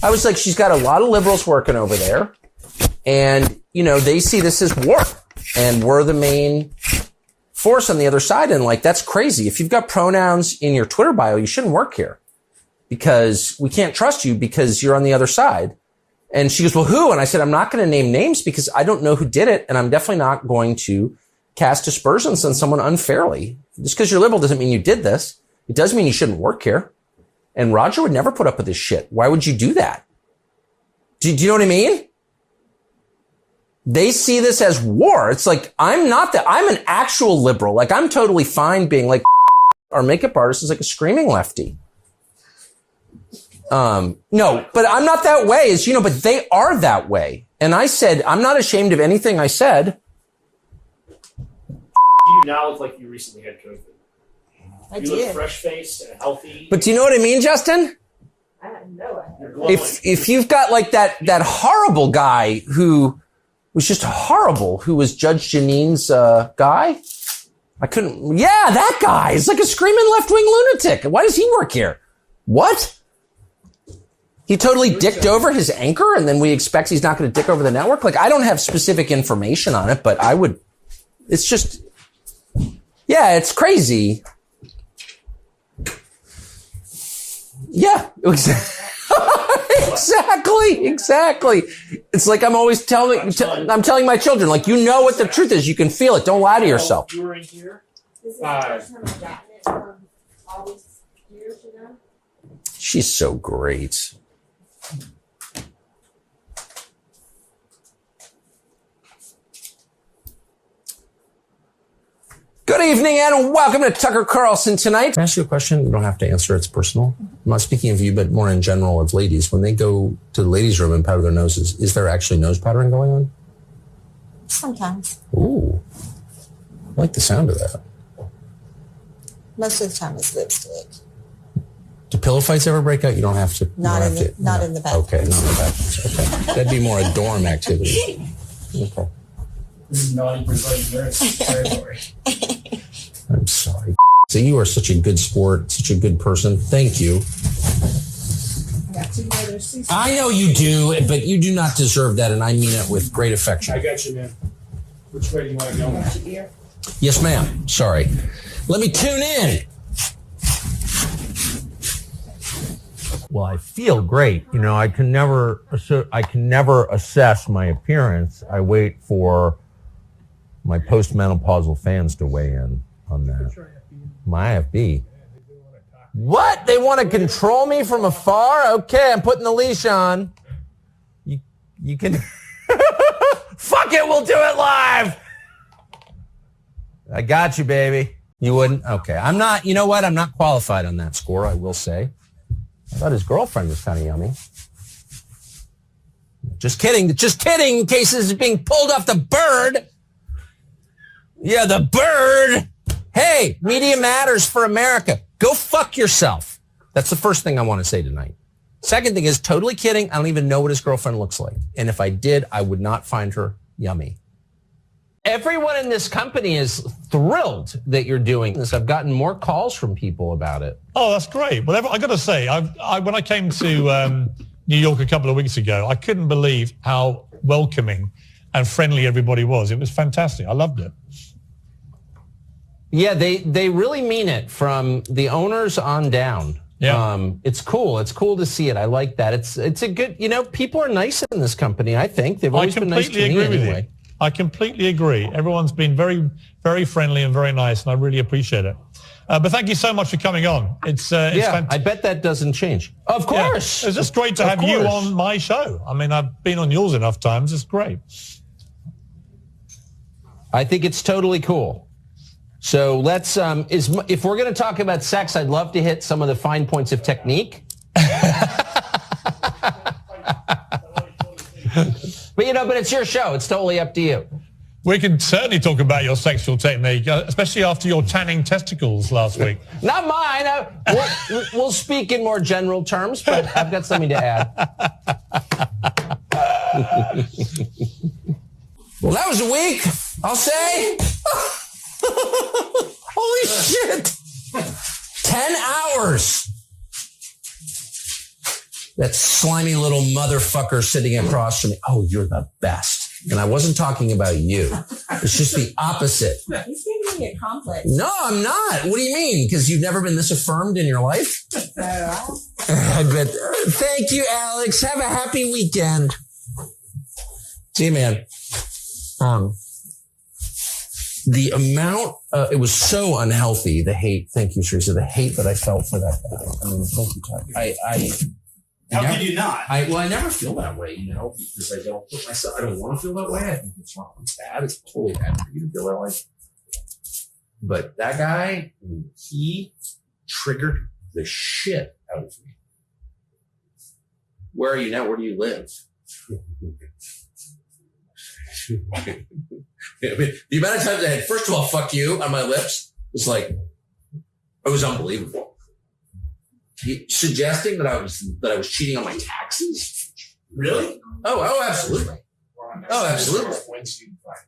I was like, she's got a lot of liberals working over there. And, you know, they see this as war. And we're the main force on the other side. And like, that's crazy. If you've got pronouns in your Twitter bio, you shouldn't work here. Because we can't trust you because you're on the other side. And she goes, well, who? And I said, I'm not going to name names because I don't know who did it. And I'm definitely not going to cast aspersions on someone unfairly. Just because you're liberal doesn't mean you did this. It does mean you shouldn't work here. And Roger would never put up with this shit. Why would you do that? Do you know what I mean? They see this as war. It's like, I'm not that. I'm an actual liberal. Like, I'm totally fine being like, our makeup artist is like a screaming lefty. No, but I'm not that way, as you know, but they are that way. And I said, I'm not ashamed of anything I said. You now look like you recently had COVID. You look fresh-faced and healthy. But do you know what I mean, Justin? I know it. If you've got like that horrible guy who was just horrible, who was Judge Janine's guy, I couldn't. Yeah, that guy is like a screaming left-wing lunatic. Why does he work here? What? He totally dicked over his anchor, and then we expect he's not going to dick over the network. Like, I don't have specific information on it, but I would. It's just, yeah, it's crazy. Yeah, exactly. It's like I'm always telling my children, like, you know what the truth is. You can feel it. Don't lie to yourself. You were in here. This is the first time I've gotten it from all these years ago. She's so great. Good evening and welcome to Tucker Carlson tonight. Can I ask you a question? You don't have to answer. It's personal. I'm not speaking of you, but more in general of ladies. When they go to the ladies' room and powder their noses, is there actually nose powdering going on? Sometimes. Ooh. I like the sound of that. Most of the time it's lipstick. Do pillow fights ever break out? You don't have to. Not in the bathroom. Okay, not in the bathrooms. Okay. That'd be more a dorm activity. Okay. This is naughty Brazilian nurse territory. I'm sorry. So you are such a good sport, such a good person. Thank you. I know you do, but you do not deserve that, and I mean it with great affection. I got you, man. Which way do you want to go? Yes, ma'am. Sorry. Let me tune in. Well, I feel great. You know, I can never assess my appearance. I wait for my postmenopausal fans to weigh in on that. My IFB. What? They want to control me from afar? Okay, I'm putting the leash on. You can... Fuck it, we'll do it live! I got you, baby. You wouldn't? Okay. I'm not, you know what? I'm not qualified on that score, I will say. I thought his girlfriend was kind of yummy. Just kidding, in case this is being pulled off the bird. Yeah, the bird. Hey, media matters for America. Go fuck yourself. That's the first thing I want to say tonight. Second thing is, totally kidding, I don't even know what his girlfriend looks like. And if I did, I would not find her yummy. Everyone in this company is thrilled that you're doing this. I've gotten more calls from people about it. Oh, that's great. Well, I got to say, when I came to New York a couple of weeks ago, I couldn't believe how welcoming and friendly everybody was. It was fantastic. I loved it. Yeah, they really mean it from the owners on down. Yeah. It's cool. It's cool to see it. I like that. It's a good, you know, people are nice in this company, I think. They've always been nice to me anyway. I completely agree. Everyone's been very, very friendly and very nice, and I really appreciate it. But thank you so much for coming on. It's I bet that doesn't change. Of course. Yeah. It's just great to have you on my show. I mean, I've been on yours enough times. It's great. I think it's totally cool. So let's, if we're going to talk about sex, I'd love to hit some of the fine points of technique. But it's your show. It's totally up to you. We can certainly talk about your sexual technique, especially after your tanning testicles last week. Not mine. We'll speak in more general terms, but I've got something to add. Well, that was a week, I'll say. Holy shit. 10 hours. That slimy little motherfucker sitting across from me. Oh, you're the best. And I wasn't talking about you. It's just the opposite. He's giving me a complex. No, I'm not. What do you mean? Because you've never been this affirmed in your life? But thank you, Alex. Have a happy weekend. See you, man. The amount, it was so unhealthy, the hate. Thank you, Teresa. The hate that I felt for that guy. I mean, thank you, Todd. How could you not? I never feel that way, because I don't put myself, I don't want to feel that way. I think it's wrong. It's bad. It's totally bad for you to feel that way. But that guy, he triggered the shit out of me. Where are you now? Where do you live? The amount of times I had, first of all, fuck you on my lips was like, it was unbelievable. Suggesting that I was cheating on my taxes? Really? Oh, absolutely. Oh, absolutely.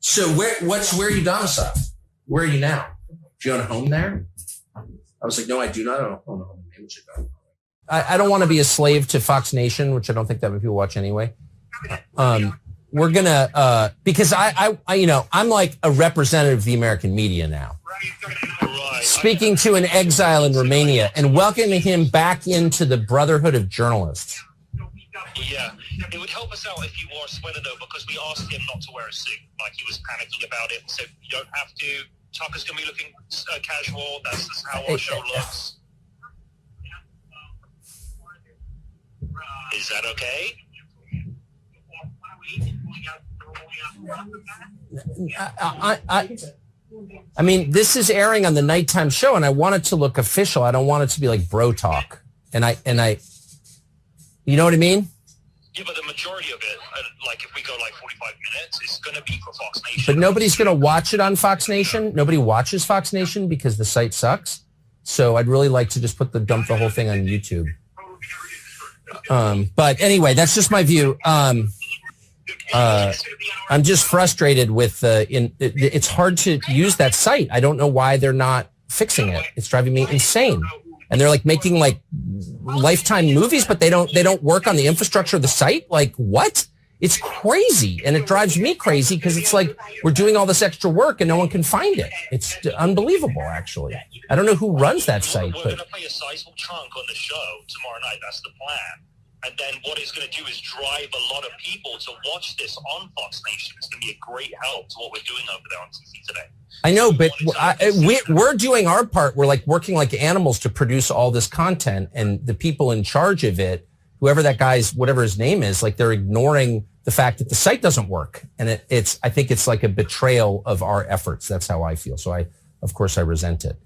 So where are you domiciled? Where are you now? Do you own a home there? I was like, no, I do not own a home in Michigan. I don't want to be a slave to Fox Nation, which I don't think that many people watch anyway. We're gonna because I'm like a representative of the American media now. Speaking to an exile in Romania and welcoming him back into the Brotherhood of Journalists. Yeah, it would help us out if you wore a sweater though, because we asked him not to wear a suit. Like he was panicking about it. So you don't have to. Tucker's gonna be looking casual. That's just how our show looks. Is that okay? I mean, this is airing on the nighttime show, and I want it to look official. I don't want it to be like bro talk. And I, you know what I mean? Yeah, but the majority of it, like if we go like 45 minutes, it's going to be for Fox Nation. But nobody's going to watch it on Fox Nation. Nobody watches Fox Nation because the site sucks. So I'd really like to just dump the whole thing on YouTube. But anyway, that's just my view. I'm just frustrated with it's hard to use that site. I don't know why they're not fixing it. It's driving me insane. And they're like making like Lifetime movies, but they don't work on the infrastructure of the site. Like what? It's crazy. And it drives me crazy because it's like we're doing all this extra work and no one can find it. It's unbelievable, actually. I don't know who runs that site. We're going to play a sizable chunk on the show tomorrow night. That's the plan. And then what it's going to do is drive a lot of people to watch this on Fox Nation. It's going to be a great help to what we're doing over there on TV today. I know, but we're doing our part. We're like working like animals to produce all this content, and the people in charge of it, whoever that guy's, whatever his name is, like they're ignoring the fact that the site doesn't work. And I think it's like a betrayal of our efforts. That's how I feel. So of course I resent it.